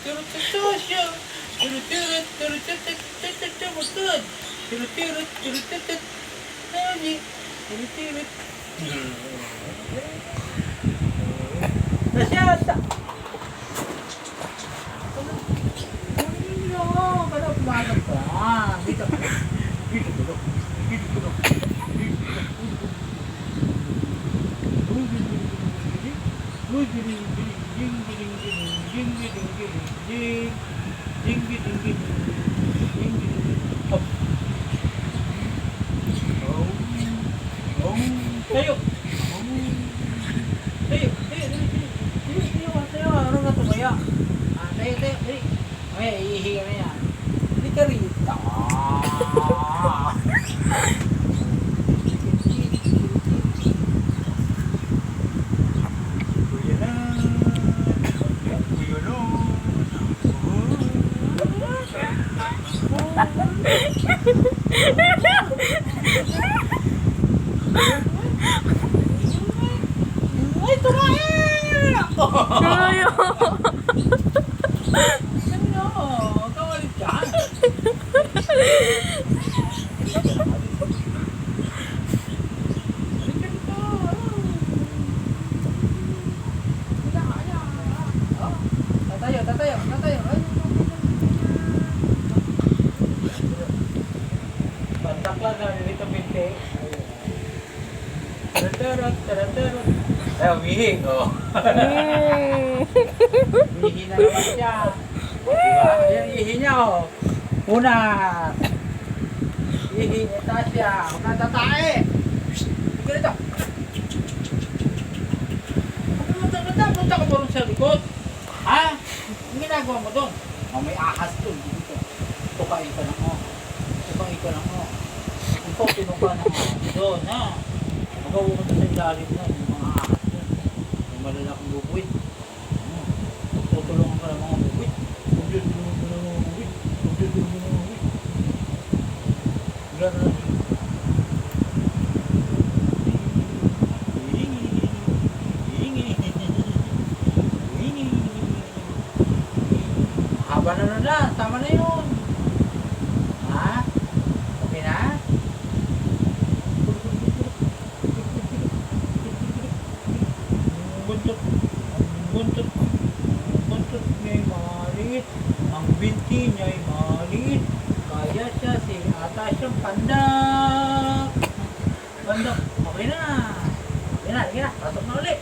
Tasya. Turut-turut, turut-turut, turut-turut. Turut-turut, turut-turut. Nani. Turut-turut. Tasya, ta. Kalau pumasok ka. Dito. Dito tulog. Dito tulog. Tayo. Tayo. Tayo. Ano nga tumaya? Tayo. Dali. Mamaya, iihi ka na yan. Hindi ka rito. Ay, tumaya! Kaya. Ano? Kawalit ka? Tatayo. Pantaklan na dito binti. Tarot. Ay, umihi. Oh. Umihi na naman siya. Diba? Ayan, ihi niya, oh. Una. Ihi ni Tasya. Huwag na tatae. Sige na ito. Punta ka ba rin sa likod? Ha? Ang ginagawa mo doon? Oh, may ahas doon. Dito. Tukain ka lang, oh. Ikaw, pinuka na, doon, ha? Magawa mo sa ilalim na, yung mga ahas doon. Yung malalaking bubuit. Tutulungan ka ng mga bubuit. Haba na, tama na yun. Ha? Okay na? Buntot niya'y maliit. Ang binti niya'y maliit. Kaya siya si ata siyang pandak. Okay na. Pasok na ulit.